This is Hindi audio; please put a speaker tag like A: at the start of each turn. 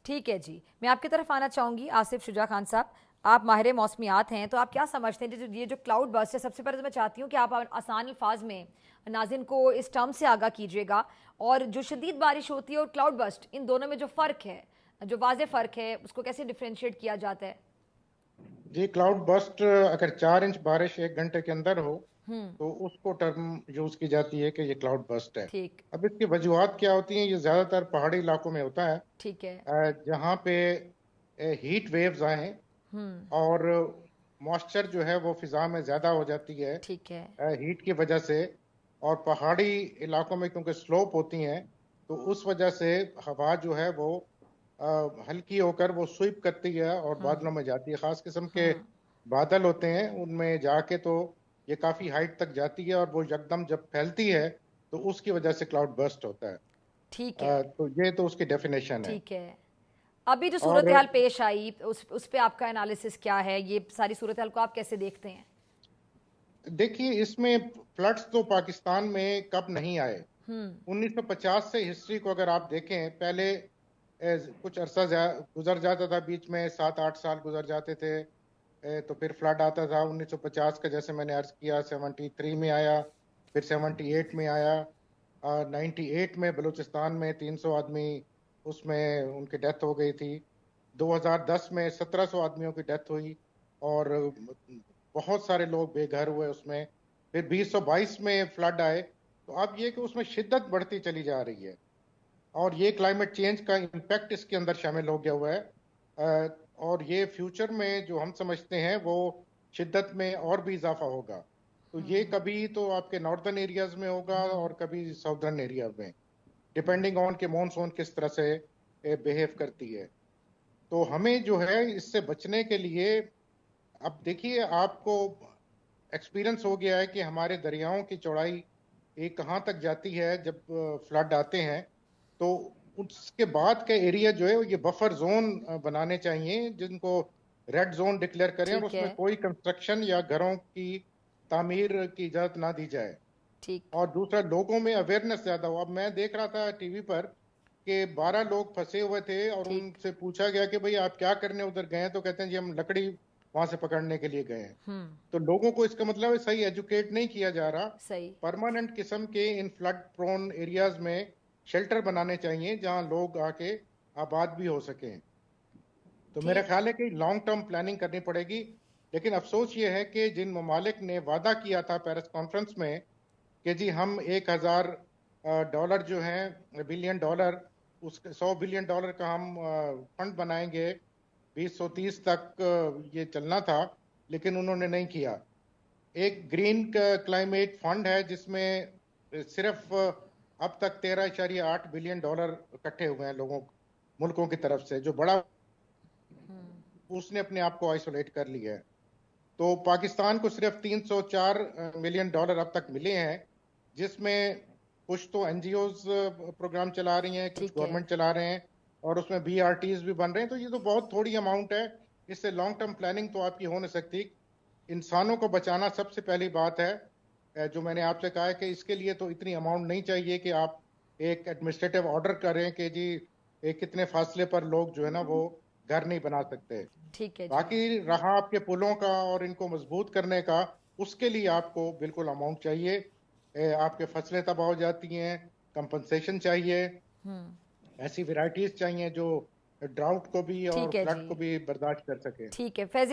A: ठीक है जी, मैं आपकी तरफ आना चाहूंगी आसिफ शुजा खान साहब। आप माहिर मौसमियात हैं, तो आप क्या समझते हैं ये जो क्लाउड बर्स्ट है? सबसे पहले तो मैं चाहती हूँ कि आप आसान अल्फाज में नाज़िन को इस टर्म से आगाह कीजिएगा, और जो शदीद बारिश होती है और क्लाउड बर्स्ट, इन दोनों में जो फ़र्क है, जो वाज़े फ़र्क है, उसको कैसे डिफ्रेंशिएट किया जाता है?
B: जी, क्लाउड बस्ट अगर 4 इंच बारिश 1 घंटे के अंदर हो
A: हम्म।
B: तो उसको टर्म यूज की जाती है कि ये क्लाउड बस्ट है।
A: ठीक।
B: अब इसकी वजूहत क्या होती हैं? ये ज्यादातर पहाड़ी इलाकों में होता है,
A: ठीक है।
B: जहाँ पे हीट वेव्स आए
A: हम्म।
B: और मॉइस्चर जो है वो फिजा में ज्यादा हो जाती है
A: ठीक है।
B: हीट की वजह से। और पहाड़ी इलाकों में क्योंकि स्लोप होती हैं, तो उस वजह से हवा जो है वो हल्की होकर वो स्वीप करती है और
A: हम्म।
B: बादलों में जाती है। खास किस्म के
A: हम्म।
B: बादल होते हैं, उनमें जाके तो ये काफी हाइट तक जाती है और वो यकदम जब फैलती है तो उसकी वजह से क्लाउड बर्स्ट होता है।
A: ठीक है।
B: तो ये तो उसकी डेफिनेशन है।
A: ठीक है। अभी जो सूरत
B: और
A: हाल पेश आई, उस पे आपका एनालिसिस क्या है? ये सारी सूरत हाल को आप कैसे देखते हैं?
B: देखिए, इसमें फ्लड्स तो पाकिस्तान में कब नहीं आए।
A: हम्म।
B: 1950 से हिस्ट्री को अगर आप देखें, पहले कुछ अरसा गुजर जाता था, बीच में 7-8 साल गुजर जाते थे, तो फिर फ्लड आता था। 1950 का जैसे मैंने अर्ज किया 73 में आया, फिर 78 में आया, 98 में बलूचिस्तान में 300 आदमी उसमें उनकी डेथ हो गई थी। 2010 में 1700 आदमियों की डेथ हुई और बहुत सारे लोग बेघर हुए उसमें। फिर 2022 में फ्लड आए। तो अब ये कि उसमें शिद्दत बढ़ती चली जा रही है और ये क्लाइमेट चेंज का इम्पैक्ट इसके अंदर शामिल हो गया हुआ है। और ये फ्यूचर में जो हम समझते हैं वो शिद्दत में और भी इजाफा होगा। तो ये कभी तो आपके नॉर्दर्न एरियाज में होगा और कभी साउदर्न एरिया में, डिपेंडिंग ऑन के मॉनसून किस तरह से बिहेव करती है। तो हमें जो है इससे बचने के लिए, अब देखिए, आपको एक्सपीरियंस हो गया है कि हमारे दरियाओं की चौड़ाई एक कहाँ तक जाती है जब फ्लड आते हैं। तो उसके बाद के एरिया जो है ये बफर जोन बनाने चाहिए, जिनको रेड जोन डिक्लेयर करें और
A: ठीक है।
B: उसमें कोई कंस्ट्रक्शन या घरों की तामीर की इजाजत ना दी जाए।
A: ठीक।
B: और दूसरा, लोगों में अवेयरनेस ज्यादा हो। अब मैं देख रहा था टीवी पर कि 12 लोग फंसे हुए थे और
A: ठीक।
B: उनसे पूछा गया कि भाई आप क्या करने उधर गए हैं, तो कहते हैं जी हम लकड़ी वहां से पकड़ने के लिए गए हैं।
A: हम्म।
B: तो लोगों को इसका मतलब है सही एजुकेट नहीं किया जा रहा।
A: सही।
B: परमानेंट किस्म के इन फ्लड प्रोन एरियाज में शेल्टर बनाने चाहिए जहां लोग आके आबाद भी हो सकें। तो मेरा
A: ठीक।
B: ख्याल है कि लॉन्ग टर्म प्लानिंग करनी पड़ेगी। लेकिन अफसोस ये है कि जिन ममालिक ने वादा किया था पेरिस कॉन्फ्रेंस में कि जी हम 1,000 डॉलर जो है, $1 बिलियन, उस $100 बिलियन का हम फंड बनाएंगे, 2030 तक ये चलना था, लेकिन उन्होंने नहीं किया। एक ग्रीन क्लाइमेट फंड है जिसमें सिर्फ अब तक $13.8 बिलियन इकट्ठे हुए हैं लोगों, मुल्कों की तरफ से, जो बड़ा उसने अपने आप को आइसोलेट कर लिया है। तो पाकिस्तान को सिर्फ $304 मिलियन अब तक मिले हैं, जिसमें कुछ तो एनजीओज प्रोग्राम चला रही हैं, कुछ
A: ठीक है।
B: गवर्नमेंट चला रहे हैं और उसमें बीआरटीज भी बन रहे हैं। तो ये तो बहुत थोड़ी अमाउंट है। इससे लॉन्ग टर्म प्लानिंग तो आपकी हो नहीं सकती। इंसानों को बचाना सबसे पहली बात है। जो मैंने आपसे कहा है कि इसके लिए तो इतनी अमाउंट नहीं चाहिए कि आप एक एडमिनिस्ट्रेटिव ऑर्डर करें कि जी एक कितने फासले पर लोग जो है ना वो घर नहीं बना सकते।
A: ठीक है जी।
B: बाकी रहा आपके पुलों का और इनको मजबूत करने का, उसके लिए आपको बिल्कुल अमाउंट चाहिए। आपके फसलें तबाह हो जाती हैं, कंपनसेशन चाहिए, ऐसी वैरायटीज चाहिए जो ड्राउट को भी और
A: ठीक है
B: फ्लड
A: जी।
B: को भी बर्दाश्त कर सके।
A: ठीक है फैजी